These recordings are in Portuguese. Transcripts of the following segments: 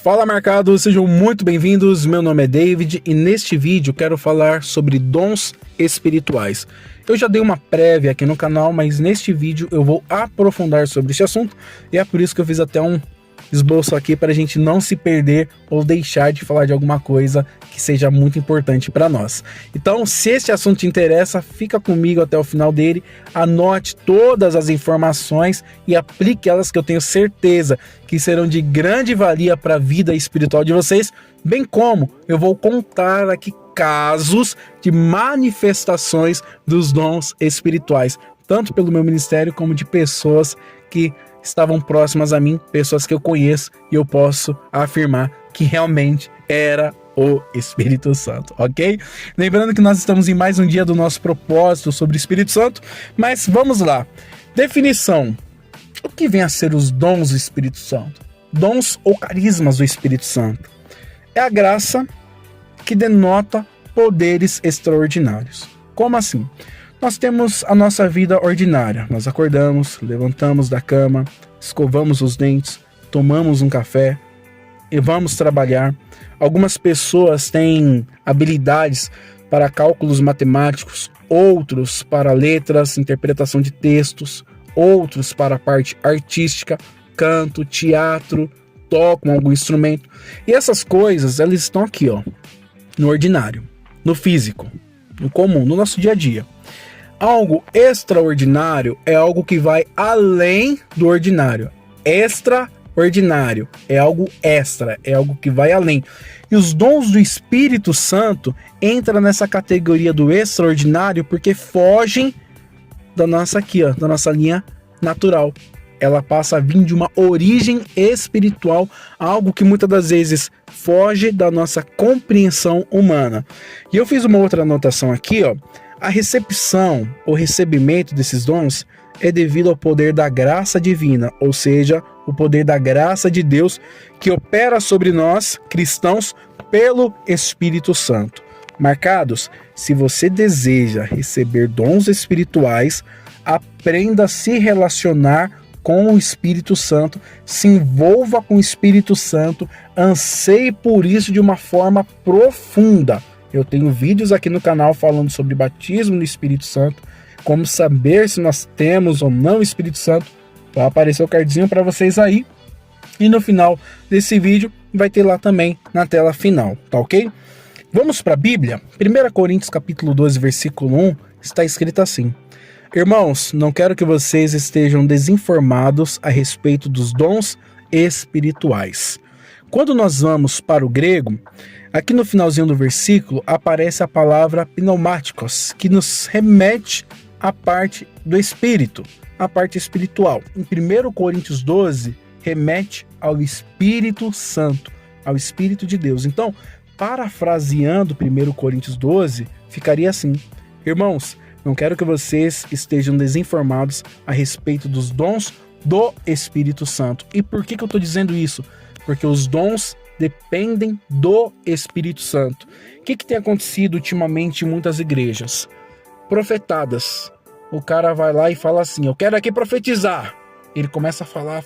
Fala marcados, sejam muito bem-vindos, meu nome é David e neste vídeo quero falar sobre dons espirituais. Eu já dei uma prévia aqui no canal, mas neste vídeo eu vou aprofundar sobre esse assunto e é por isso que eu fiz até um esboço aqui para a gente não se perder ou deixar de falar de alguma coisa que seja muito importante para nós. Então, se este assunto te interessa, fica comigo até o final dele, anote todas as informações e aplique elas que eu tenho certeza que serão de grande valia para a vida espiritual de vocês, bem como eu vou contar aqui casos de manifestações dos dons espirituais, tanto pelo meu ministério como de pessoas que estavam próximas a mim, pessoas que eu conheço e eu posso afirmar que realmente era o Espírito Santo, ok? Lembrando que nós estamos em mais um dia do nosso propósito sobre o Espírito Santo, mas vamos lá. Definição. O que vem a ser os dons do Espírito Santo? Dons ou carismas do Espírito Santo? É a graça que denota poderes extraordinários. Como assim? Nós temos a nossa vida ordinária. Nós acordamos, levantamos da cama, escovamos os dentes, tomamos um café e vamos trabalhar. Algumas pessoas têm habilidades para cálculos matemáticos, outros para letras, interpretação de textos, outros para a parte artística, canto, teatro, tocam algum instrumento. E essas coisas, elas estão aqui, ó, no ordinário, no físico, no comum, no nosso dia a dia. Algo extraordinário é algo que vai além do ordinário. Extraordinário é algo extra, é algo que vai além. E os dons do Espírito Santo entram nessa categoria do extraordinário porque fogem da nossa aqui, ó, da nossa linha natural. Ela passa a vir de uma origem espiritual, algo que muitas das vezes foge da nossa compreensão humana. E eu fiz uma outra anotação aqui, ó. A recepção ou recebimento desses dons é devido ao poder da graça divina, ou seja, o poder da graça de Deus que opera sobre nós, cristãos, pelo Espírito Santo. Marcados, se você deseja receber dons espirituais, aprenda a se relacionar com o Espírito Santo, se envolva com o Espírito Santo, anseie por isso de uma forma profunda. Eu tenho vídeos aqui no canal falando sobre batismo no Espírito Santo, como saber se nós temos ou não o Espírito Santo. Vai aparecer o cardzinho para vocês aí. E no final desse vídeo vai ter lá também na tela final, tá ok? Vamos para a Bíblia? 1 Coríntios capítulo 12, versículo 1, está escrito assim: Irmãos, não quero que vocês estejam desinformados a respeito dos dons espirituais. Quando nós vamos para o grego, aqui no finalzinho do versículo aparece a palavra pneumáticos, que nos remete à parte do espírito, à parte espiritual. Em 1 Coríntios 12, remete ao Espírito Santo, ao Espírito de Deus. Então, parafraseando 1 Coríntios 12, ficaria assim: Irmãos, não quero que vocês estejam desinformados a respeito dos dons do Espírito Santo. E por que eu estou dizendo isso? Porque os dons dependem do Espírito Santo. O que tem acontecido ultimamente em muitas igrejas? Profetadas. O cara vai lá e fala assim: eu quero aqui profetizar. Ele começa a falar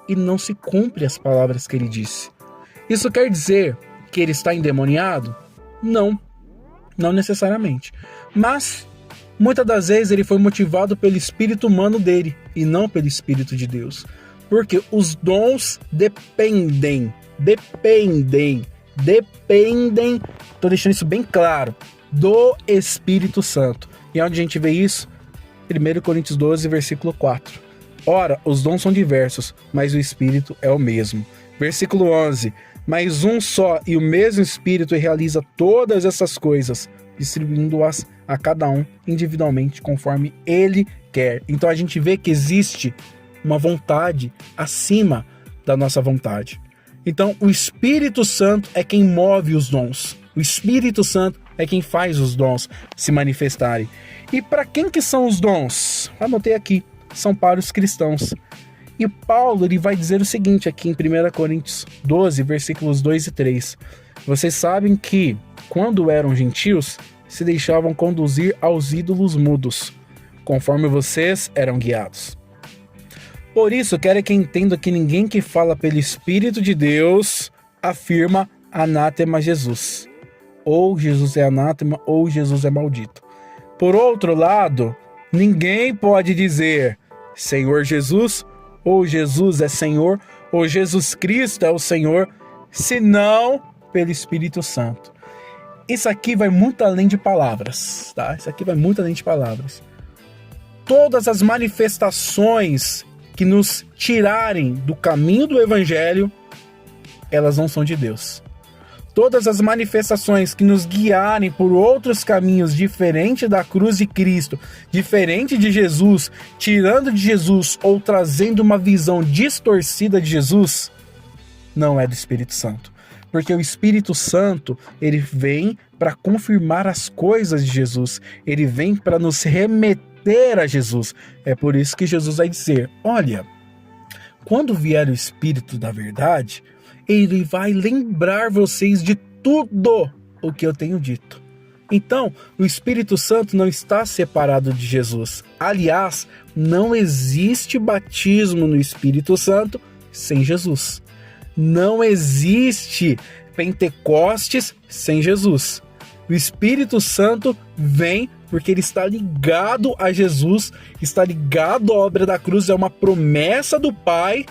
e não se cumpre as palavras que ele disse. Isso quer dizer que ele está endemoniado? Não necessariamente. Mas muitas das vezes ele foi motivado pelo espírito humano dele e não pelo Espírito de Deus. Porque os dons dependem, estou deixando isso bem claro, do Espírito Santo. E onde a gente vê isso? 1 Coríntios 12, versículo 4. Ora, os dons são diversos, mas o Espírito é o mesmo. Versículo 11. Mas um só e o mesmo Espírito realiza todas essas coisas, distribuindo-as a cada um individualmente, conforme Ele quer. Então a gente vê que existe uma vontade acima da nossa vontade. Então o Espírito Santo é quem move os dons. O Espírito Santo é quem faz os dons se manifestarem. E para quem que são os dons? Anotei aqui, são para os cristãos. E Paulo ele vai dizer o seguinte aqui em 1 Coríntios 12, versículos 2 e 3. Vocês sabem que, quando eram gentios, se deixavam conduzir aos ídolos mudos, conforme vocês eram guiados. Por isso, quero que entenda que ninguém que fala pelo Espírito de Deus afirma anátema Jesus. Ou Jesus é anátema, ou Jesus é maldito. Por outro lado, ninguém pode dizer Senhor Jesus, ou Jesus é Senhor, ou Jesus Cristo é o Senhor, senão pelo Espírito Santo. Isso aqui vai muito além de palavras, tá? Isso aqui vai muito além de palavras. Todas as manifestações que nos tirarem do caminho do Evangelho, elas não são de Deus. Todas as manifestações que nos guiarem por outros caminhos diferente da cruz de Cristo, diferente de Jesus, tirando de Jesus ou trazendo uma visão distorcida de Jesus, não é do Espírito Santo. Porque o Espírito Santo, ele vem para confirmar as coisas de Jesus. Ele vem para nos remeter a Jesus. É por isso que Jesus vai dizer, olha, quando vier o Espírito da verdade, ele vai lembrar vocês de tudo o que eu tenho dito. Então, o Espírito Santo não está separado de Jesus. Aliás, não existe batismo no Espírito Santo sem Jesus. Não existe Pentecostes sem Jesus. O Espírito Santo vem porque ele está ligado a Jesus, está ligado à obra da cruz, é uma promessa do Pai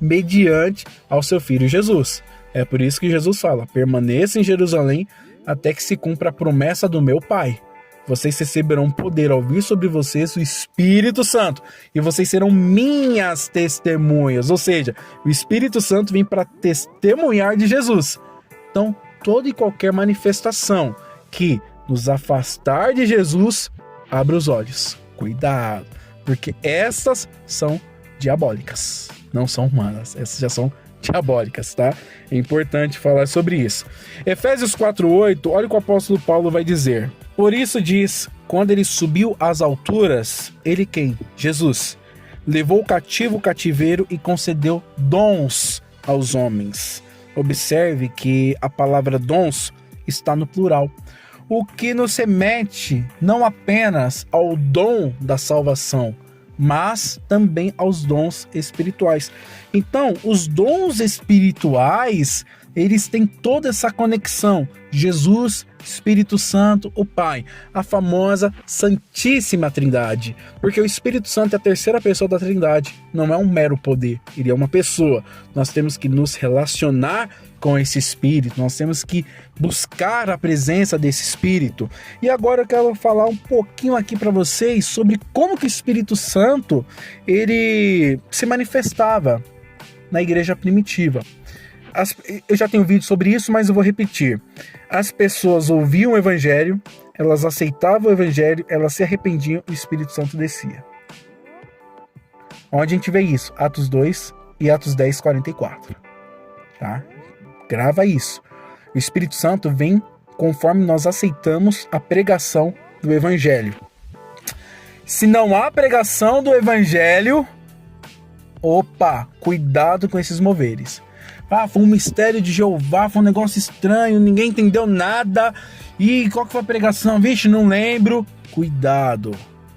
mediante ao seu Filho Jesus. É por isso que Jesus fala, permaneça em Jerusalém até que se cumpra a promessa do meu Pai. Vocês receberão poder ao vir sobre vocês o Espírito Santo, e vocês serão minhas testemunhas. Ou seja, o Espírito Santo vem para testemunhar de Jesus. Então, toda e qualquer manifestação que nos afastar de Jesus, abra os olhos. Cuidado, porque essas são diabólicas, não são humanas. Essas já são diabólicas, tá? É importante falar sobre isso. Efésios 4:8, olha o que o apóstolo Paulo vai dizer. Por isso diz, quando ele subiu às alturas, ele quem? Jesus. Levou cativo o cativeiro e concedeu dons aos homens. Observe que a palavra dons está no plural. O que nos remete não apenas ao dom da salvação, mas também aos dons espirituais. Então, os dons espirituais, eles têm toda essa conexão. Jesus, Espírito Santo, o Pai, a famosa Santíssima Trindade. Porque o Espírito Santo é a terceira pessoa da Trindade, não é um mero poder, ele é uma pessoa. Nós temos que nos relacionar com esse Espírito, nós temos que buscar a presença desse Espírito. E agora eu quero falar um pouquinho aqui para vocês sobre como que o Espírito Santo ele se manifestava na igreja primitiva. Eu já tenho vídeo sobre isso, mas eu vou repetir. As pessoas ouviam o Evangelho, elas aceitavam o Evangelho, elas se arrependiam e o Espírito Santo descia. Onde a gente vê isso? Atos 2 e Atos 10, 44. Tá? Grava isso. O Espírito Santo vem conforme nós aceitamos a pregação do Evangelho. Se não há pregação do Evangelho, opa, cuidado com esses moveres. Ah, foi um mistério de Jeová, foi um negócio estranho, ninguém entendeu nada. E qual que foi a pregação? Vixe, não lembro. Cuidado,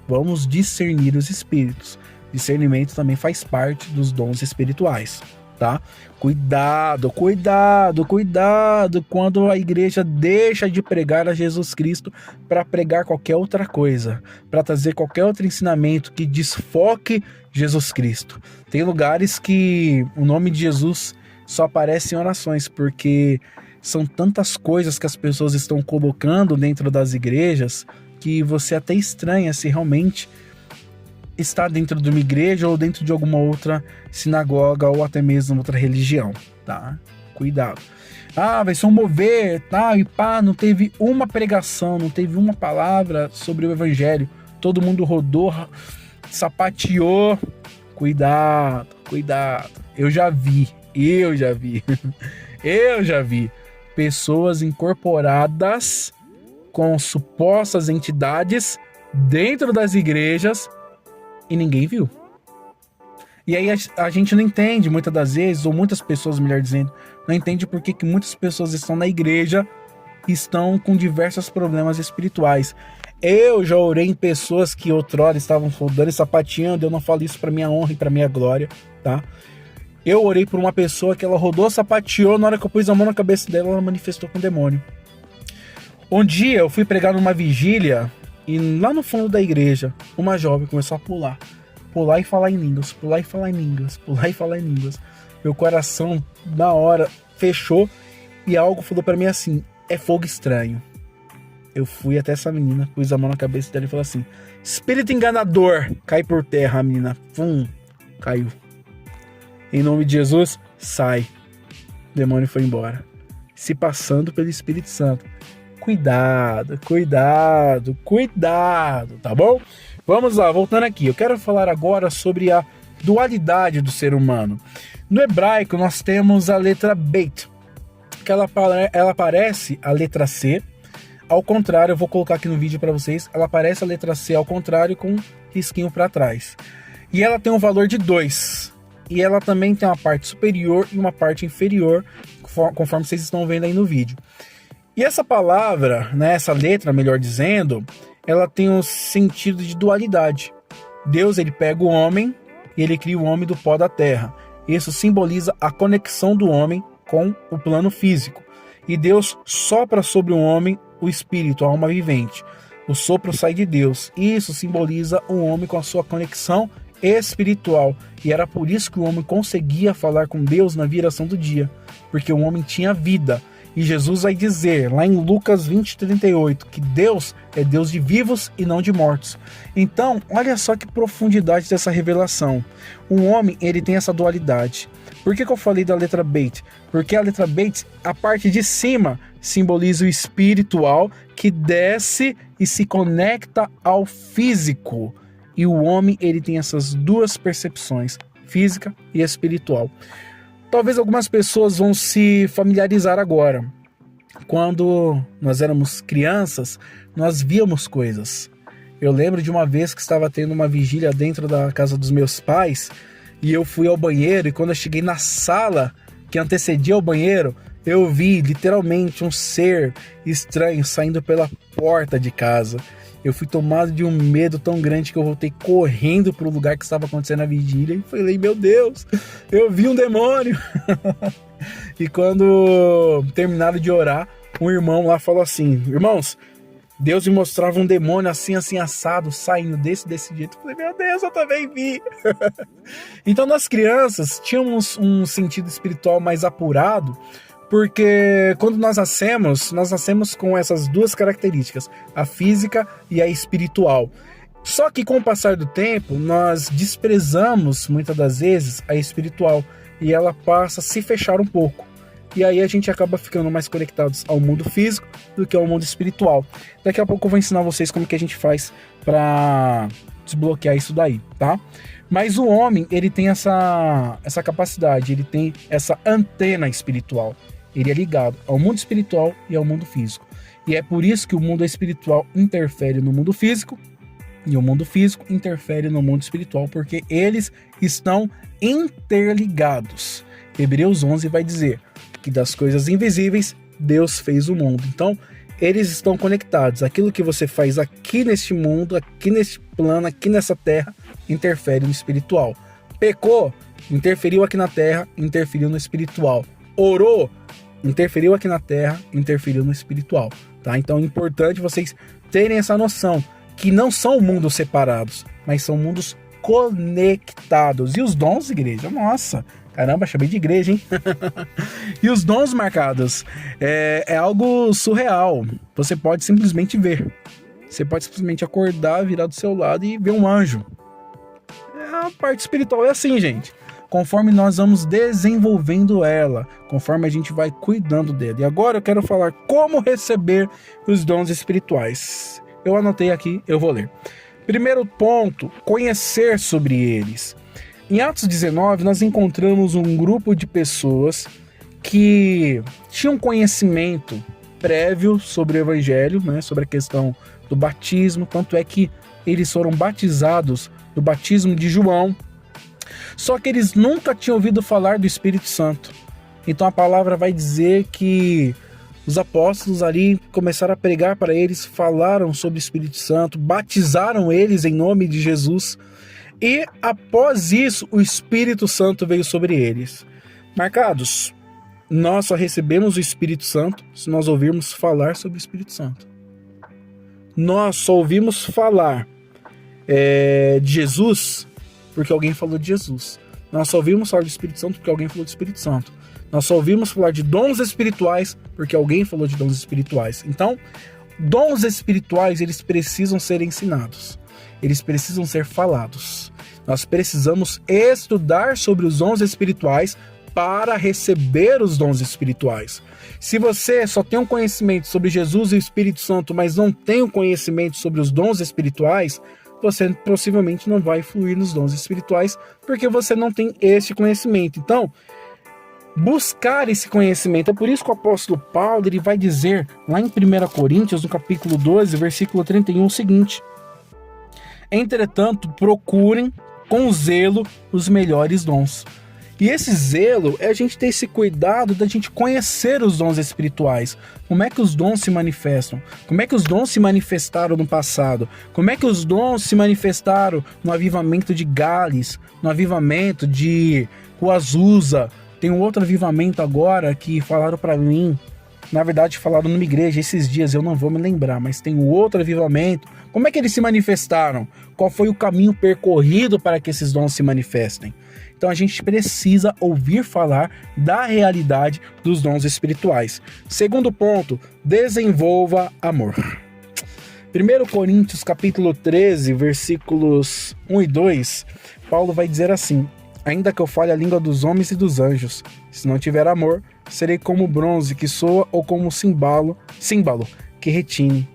vamos discernir os espíritos. Discernimento também faz parte dos dons espirituais, tá? Cuidado, cuidado, cuidado quando a igreja deixa de pregar a Jesus Cristo para pregar qualquer outra coisa, para trazer qualquer outro ensinamento que desfoque Jesus Cristo. Tem lugares que o nome de Jesus só aparece em orações, porque são tantas coisas que as pessoas estão colocando dentro das igrejas que você até estranha se realmente está dentro de uma igreja ou dentro de alguma outra sinagoga ou até mesmo outra religião, tá? Cuidado. Ah, vai ser um mover, tá? E pá, não teve uma pregação, não teve uma palavra sobre o Evangelho. Todo mundo rodou, sapateou. Cuidado, cuidado. Eu já vi pessoas incorporadas com supostas entidades dentro das igrejas e ninguém viu. E aí a gente não entende muitas das vezes, ou muitas pessoas, melhor dizendo, não entende por que muitas pessoas estão na igreja e estão com diversos problemas espirituais. Eu já orei em pessoas que outrora estavam rodando e sapateando. Eu não falo isso para minha honra e para minha glória, tá? Eu orei por uma pessoa que ela rodou, sapateou, na hora que eu pus a mão na cabeça dela, ela manifestou com o demônio. Um dia eu fui pregar numa vigília e lá no fundo da igreja, uma jovem começou a pular e falar em línguas, pular e falar em línguas, pular e falar em línguas. Meu coração, na hora, fechou e algo falou para mim assim: é fogo estranho. Eu fui até essa menina, pus a mão na cabeça dela e falei assim: espírito enganador, cai por terra. A menina, caiu. Em nome de Jesus, sai. O demônio foi embora, se passando pelo Espírito Santo. Cuidado, cuidado, cuidado, tá bom? Vamos lá, voltando aqui. Eu quero falar agora sobre a dualidade do ser humano. No hebraico, nós temos a letra Bet, que ela parece a letra C. Ao contrário, eu vou colocar aqui no vídeo para vocês, ela parece a letra C ao contrário, com um risquinho para trás. E ela tem um valor de 2. E ela também tem uma parte superior e uma parte inferior, conforme vocês estão vendo aí no vídeo. E essa palavra, né, essa letra, melhor dizendo, ela tem um sentido de dualidade. Deus, ele pega o homem e ele cria o homem do pó da terra. Isso simboliza a conexão do homem com o plano físico. E Deus sopra sobre o homem o espírito, a alma vivente. O sopro sai de Deus. Isso simboliza o homem com a sua conexão espiritual. E era por isso que o homem conseguia falar com Deus na viração do dia. Porque o homem tinha vida. E Jesus vai dizer, lá em Lucas 20:38, que Deus é Deus de vivos e não de mortos. Então, olha só que profundidade dessa revelação. O homem, ele tem essa dualidade. Por que eu falei da letra Bet? Porque a letra Bet, a parte de cima, simboliza o espiritual que desce e se conecta ao físico. E o homem, ele tem essas duas percepções, física e espiritual. Talvez algumas pessoas vão se familiarizar agora. Quando nós éramos crianças, nós víamos coisas. Eu lembro de uma vez que estava tendo uma vigília dentro da casa dos meus pais e eu fui ao banheiro, e quando eu cheguei na sala que antecedia o banheiro, eu vi literalmente um ser estranho saindo pela porta de casa. Eu fui tomado de um medo tão grande que eu voltei correndo para o lugar que estava acontecendo a vigília e falei, meu Deus, eu vi um demônio. E quando terminaram de orar, um irmão lá falou assim, irmãos, Deus me mostrava um demônio assim, assado, saindo desse jeito. Eu falei, meu Deus, eu também vi. Então nós crianças tínhamos um sentido espiritual mais apurado, porque quando nós nascemos com essas duas características, a física e a espiritual. Só que com o passar do tempo, nós desprezamos muitas das vezes a espiritual e ela passa a se fechar um pouco. E aí a gente acaba ficando mais conectados ao mundo físico do que ao mundo espiritual. Daqui a pouco eu vou ensinar vocês como que a gente faz para desbloquear isso daí, tá? Mas o homem, ele tem essa capacidade, ele tem essa antena espiritual. Ele é ligado ao mundo espiritual e ao mundo físico. E é por isso que o mundo espiritual interfere no mundo físico e o mundo físico interfere no mundo espiritual, porque eles estão interligados. Hebreus 11 vai dizer que das coisas invisíveis Deus fez o mundo. Então, eles estão conectados. Aquilo que você faz aqui neste mundo, aqui neste plano, aqui nessa terra, interfere no espiritual. Pecou, interferiu aqui na terra, interferiu no espiritual. Orou, interferiu aqui na terra, interferiu no espiritual, tá? Então é importante vocês terem essa noção que não são mundos separados, mas são mundos conectados. E os dons, igreja? Nossa, caramba, chamei de igreja, hein? E os dons marcados é algo surreal. Você pode simplesmente ver. Você pode simplesmente acordar, virar do seu lado e ver um anjo. A parte espiritual é assim, gente. Conforme nós vamos desenvolvendo ela, conforme a gente vai cuidando dela. E agora eu quero falar como receber os dons espirituais. Eu anotei aqui, eu vou ler. Primeiro ponto, conhecer sobre eles. Em Atos 19, nós encontramos um grupo de pessoas que tinham conhecimento prévio sobre o Evangelho, né, sobre a questão do batismo, tanto é que eles foram batizados do batismo de João. Só que eles nunca tinham ouvido falar do Espírito Santo. Então a palavra vai dizer que Os apóstolos ali começaram a pregar para eles, falaram sobre o Espírito Santo, batizaram eles em nome de Jesus. E após isso, o Espírito Santo veio sobre eles. Marcados, nós só recebemos o Espírito Santo se nós ouvirmos falar sobre o Espírito Santo. Nós só ouvimos falar de Jesus porque alguém falou de Jesus. Nós só ouvimos falar do Espírito Santo porque alguém falou do Espírito Santo. Nós só ouvimos falar de dons espirituais porque alguém falou de dons espirituais. Então, dons espirituais, eles precisam ser ensinados. Eles precisam ser falados. Nós precisamos estudar sobre os dons espirituais para receber os dons espirituais. Se você só tem um conhecimento sobre Jesus e o Espírito Santo, mas não tem um conhecimento sobre os dons espirituais, você possivelmente não vai fluir nos dons espirituais, porque você não tem este conhecimento. Então, buscar esse conhecimento. É por isso que o apóstolo Paulo ele vai dizer lá em 1 Coríntios, no capítulo 12, versículo 31, o seguinte: entretanto, procurem com zelo os melhores dons. E esse zelo é a gente ter esse cuidado da gente conhecer os dons espirituais. Como é que os dons se manifestam? Como é que os dons se manifestaram no passado? Como é que os dons se manifestaram no avivamento de Gales, no avivamento de Rua Azusa? Tem um outro avivamento agora que falaram para mim. Na verdade, falaram numa igreja esses dias, eu não vou me lembrar, mas tem um outro avivamento. Como é que eles se manifestaram? Qual foi o caminho percorrido para que esses dons se manifestem? Então a gente precisa ouvir falar da realidade dos dons espirituais. Segundo ponto, desenvolva amor. 1 Coríntios capítulo 13, versículos 1 e 2, Paulo vai dizer assim: ainda que eu fale a língua dos homens e dos anjos, se não tiver amor, serei como bronze que soa ou como símbolo que retine.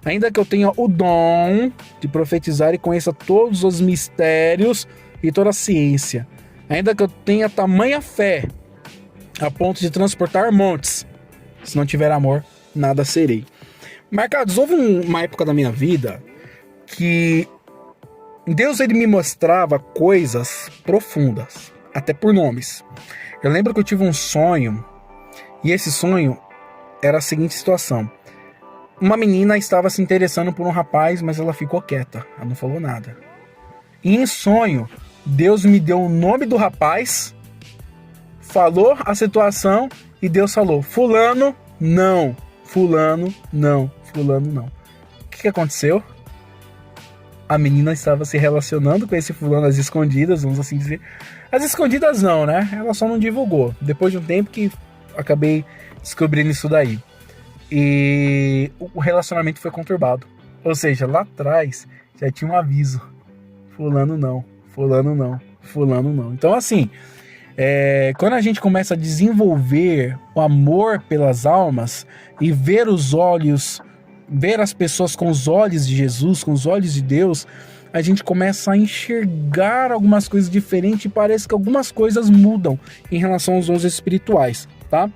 Ainda que eu tenha o dom de profetizar e conheça todos os mistérios e toda a ciência, ainda que eu tenha tamanha fé a ponto de transportar montes, se não tiver amor, nada serei. Marcados, houve uma época da minha vida que Deus ele me mostrava coisas profundas, até por nomes. Eu lembro que eu tive um sonho, e esse sonho era a seguinte situação: uma menina estava se interessando por um rapaz, mas ela ficou quieta, ela não falou nada. E em sonho, Deus me deu o nome do rapaz, falou a situação e Deus falou: fulano não, fulano não, fulano não. O que aconteceu? A menina estava se relacionando com esse fulano às escondidas, vamos assim dizer. Às escondidas não, né? Ela só não divulgou. Depois de um tempo que acabei descobrindo isso daí. E o relacionamento foi conturbado. Ou seja, lá atrás já tinha um aviso: fulano não, fulano não, fulano não. Então assim, quando a gente começa a desenvolver o amor pelas almas e ver os olhos, ver as pessoas com os olhos de Jesus, com os olhos de Deus, a gente começa a enxergar algumas coisas diferentes e parece que algumas coisas mudam em relação aos dons espirituais, tá?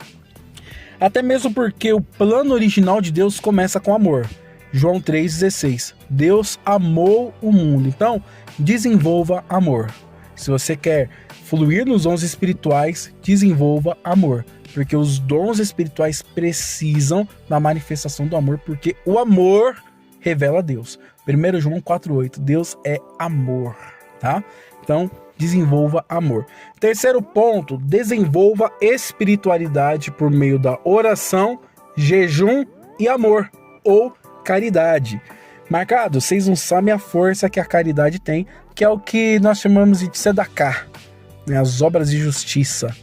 Até mesmo porque o plano original de Deus começa com amor. João 3,16. Deus amou o mundo. Então, desenvolva amor. Se você quer fluir nos dons espirituais, desenvolva amor. Porque os dons espirituais precisam da manifestação do amor, porque o amor revela Deus. 1 João 4,8. Deus é amor, tá? Então, desenvolva amor. Terceiro ponto, desenvolva espiritualidade por meio da oração, jejum e amor, ou caridade. Marcado, vocês não sabem a força que a caridade tem, que é o que nós chamamos de tzedakah, né? As obras de justiça.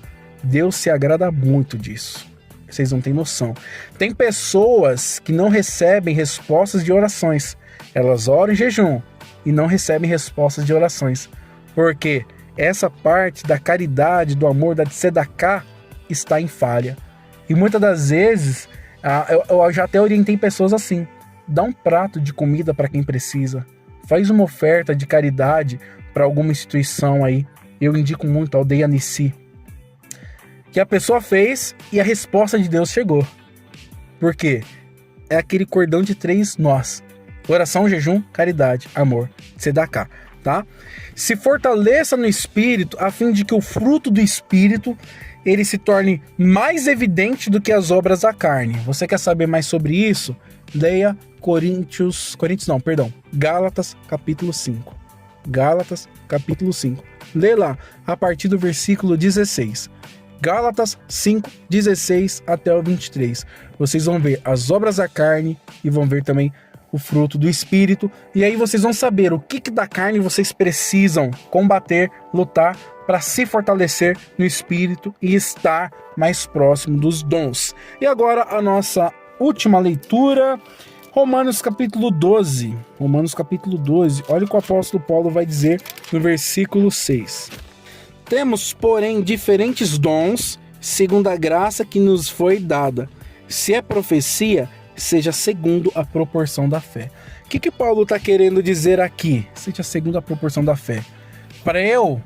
Deus se agrada muito disso. Vocês não têm noção. Tem pessoas que não recebem respostas de orações. Elas oram em jejum e não recebem respostas de orações. Porque essa parte da caridade, do amor, da tzedakah está em falha. E muitas das vezes, eu já até orientei pessoas assim: dá um prato de comida para quem precisa. Faz uma oferta de caridade para alguma instituição aí. Eu indico muito a Aldeia Nissi. Que a pessoa fez e a resposta de Deus chegou. Por quê? É aquele cordão de 3 nós: oração, jejum, caridade, amor, tzedakah. tá? Se fortaleça no Espírito, a fim de que o fruto do Espírito ele se torne mais evidente do que as obras da carne. Você quer saber mais sobre isso? Leia Gálatas capítulo 5. Gálatas capítulo 5. Lê lá, a partir do versículo 16. Gálatas 5, 16 até o 23. Vocês vão ver as obras da carne e vão ver também o fruto do Espírito. E aí vocês vão saber o que da carne vocês precisam combater, lutar para se fortalecer no Espírito e estar mais próximo dos dons. E agora a nossa última leitura, Romanos capítulo 12. Romanos capítulo 12. Olha o que o apóstolo Paulo vai dizer no versículo 6. Temos, porém, diferentes dons, segundo a graça que nos foi dada. Se é profecia, seja segundo a proporção da fé. O que Paulo está querendo dizer aqui? Seja segundo a proporção da fé. Para eu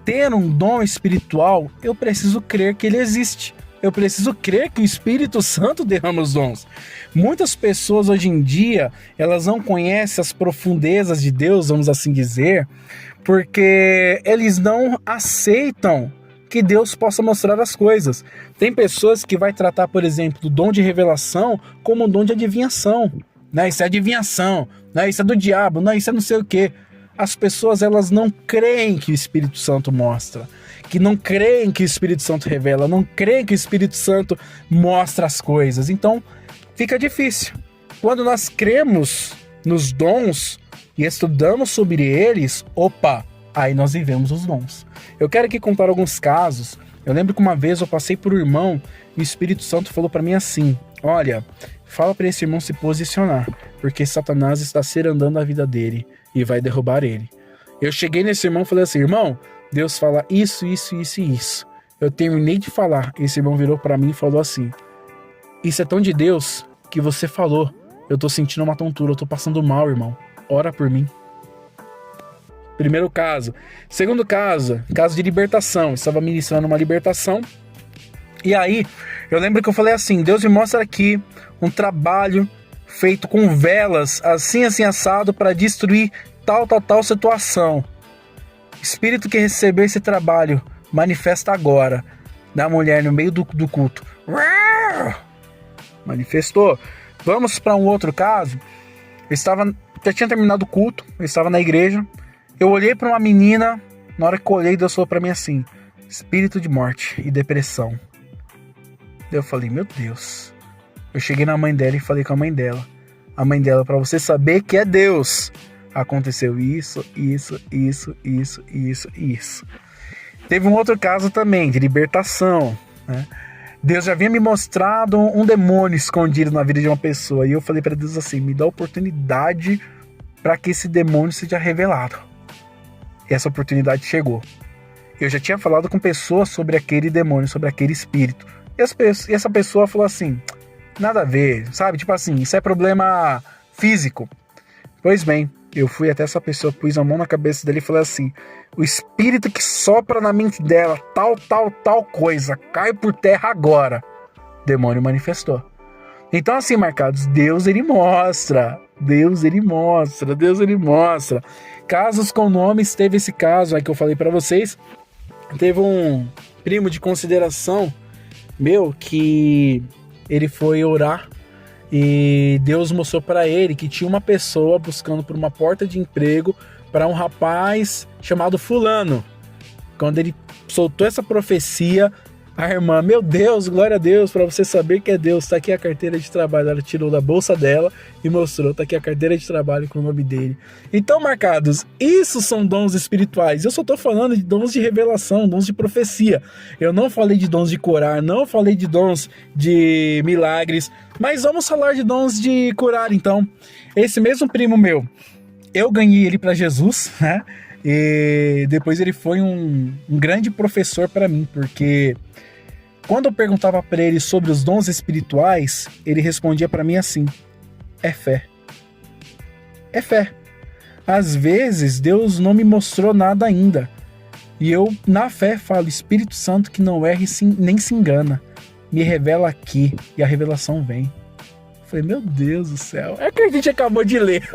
ter um dom espiritual, eu preciso crer que ele existe. Eu preciso crer que o Espírito Santo derrama os dons. Muitas pessoas hoje em dia, elas não conhecem as profundezas de Deus, vamos assim dizer, porque eles não aceitam que Deus possa mostrar as coisas. Tem pessoas que vai tratar, por exemplo, do dom de revelação como um dom de adivinhação. Né? Isso é adivinhação, né? Isso é do diabo, não, isso é não sei o quê. As pessoas, elas não creem que o Espírito Santo mostra, que não creem que o Espírito Santo revela, não creem que o Espírito Santo mostra as coisas. Então, fica difícil. Quando nós cremos nos dons e estudamos sobre eles, aí nós vivemos os dons. Eu quero aqui contar alguns casos. Eu lembro que uma vez eu passei por um irmão e o Espírito Santo falou para mim assim: olha, fala para esse irmão se posicionar, porque Satanás está serandando a vida dele e vai derrubar ele. Eu cheguei nesse irmão e falei assim: irmão, Deus fala isso, isso, isso e isso. Eu terminei de falar, esse irmão virou para mim e falou assim: isso é tão de Deus que você falou. Eu tô sentindo uma tontura, eu tô passando mal, irmão. Ora por mim. Primeiro caso. Segundo caso de libertação. Eu estava ministrando uma libertação. E aí, eu lembro que eu falei assim: Deus me mostra aqui um trabalho feito com velas, assim assado, para destruir tal situação. Espírito que recebeu esse trabalho, manifesta agora. Da mulher no meio do culto. Manifestou. Vamos para um outro caso. Já tinha terminado o culto, eu estava na igreja. Eu olhei para uma menina, na hora que eu olhei, Deus falou para mim assim: espírito de morte e depressão. Eu falei: meu Deus. Eu cheguei na mãe dela e falei com a mãe dela: a mãe dela, para você saber que é Deus, aconteceu isso. Teve um outro caso também de libertação, né? Deus já havia me mostrado um demônio escondido na vida de uma pessoa, e eu falei para Deus assim: me dá oportunidade para que esse demônio seja revelado. E essa oportunidade chegou. Eu já tinha falado com pessoas sobre aquele demônio, sobre aquele espírito, e essa pessoa falou assim: nada a ver, sabe? Tipo assim, isso é problema físico. Pois bem, eu fui até essa pessoa, pus a mão na cabeça dele e falei assim: o espírito que sopra na mente dela, tal coisa, cai por terra agora. O demônio manifestou. Então assim, marcados, Deus ele mostra. Casos com nomes, teve esse caso aí que eu falei pra vocês. Teve um primo de consideração meu que ele foi orar e Deus mostrou para ele que tinha uma pessoa buscando por uma porta de emprego para um rapaz chamado fulano. Quando ele soltou essa profecia, a irmã: meu Deus, glória a Deus, para você saber que é Deus, tá aqui a carteira de trabalho. Ela tirou da bolsa dela e mostrou: tá aqui a carteira de trabalho com o nome dele. Então, marcados, isso são dons espirituais. Eu só tô falando de dons de revelação, dons de profecia. Eu não falei de dons de curar, não falei de dons de milagres, mas vamos falar de dons de curar. Então, esse mesmo primo meu, eu ganhei ele para Jesus, né? E depois ele foi um grande professor para mim, porque quando eu perguntava para ele sobre os dons espirituais, ele respondia para mim assim: é fé. É fé. Às vezes Deus não me mostrou nada ainda, e eu na fé falo: Espírito Santo que não erra nem se engana, me revela aqui, e a revelação vem. Falei, meu Deus do céu, é que a gente acabou de ler.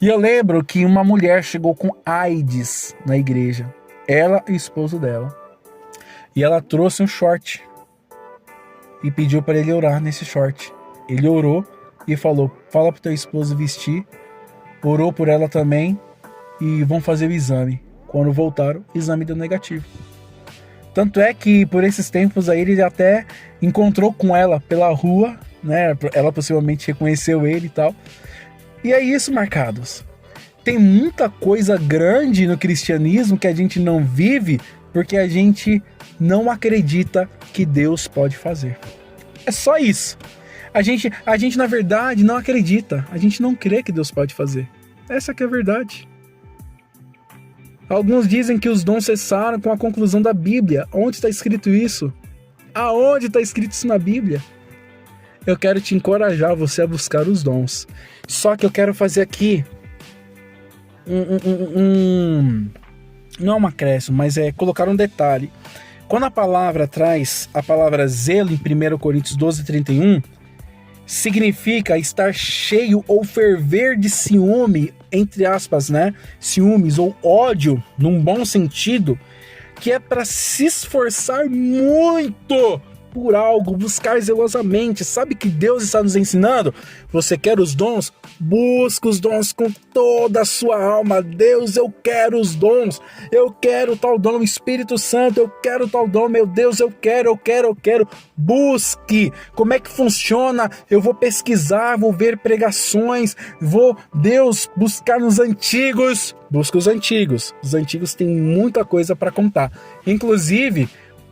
E eu lembro que uma mulher chegou com AIDS na igreja, ela e o esposo dela. E ela trouxe um short e pediu para ele orar nesse short. Ele orou e falou, fala pro teu esposo vestir. Orou por ela também e vão fazer o exame. Quando voltaram, o exame deu negativo. Tanto é que por esses tempos aí ele até encontrou com ela pela rua, né? Ela possivelmente reconheceu ele e tal. E é isso, marcados. Tem muita coisa grande no cristianismo que a gente não vive porque a gente não acredita que Deus pode fazer. É só isso. A gente na verdade não acredita. A gente não crê que Deus pode fazer. Essa que é a verdade. Alguns dizem que os dons cessaram com a conclusão da Bíblia. Onde está escrito isso? Aonde está escrito isso na Bíblia? Eu quero te encorajar você a buscar os dons. Só que eu quero fazer aqui não é um acréscimo, mas é colocar um detalhe. Quando a palavra traz a palavra zelo em 1 Coríntios 12:31, significa estar cheio ou ferver de ciúme, entre aspas, né? Ciúmes ou ódio, num bom sentido, que é para se esforçar muito por algo, buscar zelosamente. Sabe que Deus está nos ensinando? Você quer os dons? Busca os dons com toda a sua alma. Deus, eu quero os dons. Eu quero tal dom, Espírito Santo, eu quero tal dom. Meu Deus, eu quero. Busque. Como é que funciona? Eu vou pesquisar, vou ver pregações, Deus, buscar nos antigos. Busca os antigos. Os antigos têm muita coisa para contar. Inclusive,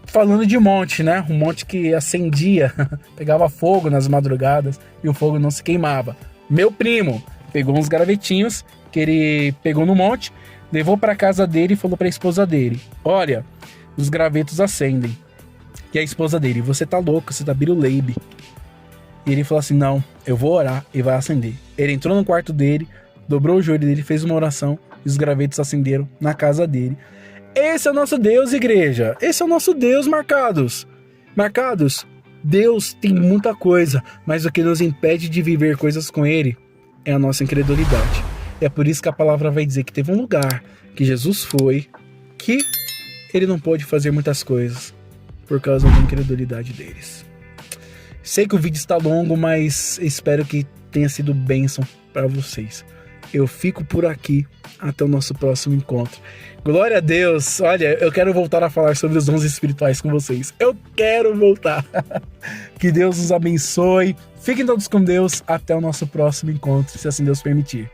falando de monte, né? Um monte que acendia, pegava fogo nas madrugadas e o fogo não se queimava. Meu primo pegou uns gravetinhos que ele pegou no monte, levou para casa dele e falou para a esposa dele: olha, os gravetos acendem. E a esposa dele: você tá louco, você tá biruleibe. E ele falou assim: não, eu vou orar e vai acender. Ele entrou no quarto dele, dobrou o joelho dele, fez uma oração e os gravetos acenderam na casa dele. Esse é o nosso Deus, igreja. Esse é o nosso Deus, marcados. Marcados, Deus tem muita coisa, mas o que nos impede de viver coisas com Ele é a nossa incredulidade. É por isso que a palavra vai dizer que teve um lugar que Jesus foi, que Ele não pôde fazer muitas coisas por causa da incredulidade deles. Sei que o vídeo está longo, mas espero que tenha sido bênção para vocês. Eu fico por aqui. Até o nosso próximo encontro. Glória a Deus. Olha, eu quero voltar a falar sobre os dons espirituais com vocês. Eu quero voltar. Que Deus nos abençoe. Fiquem todos com Deus. Até o nosso próximo encontro, se assim Deus permitir.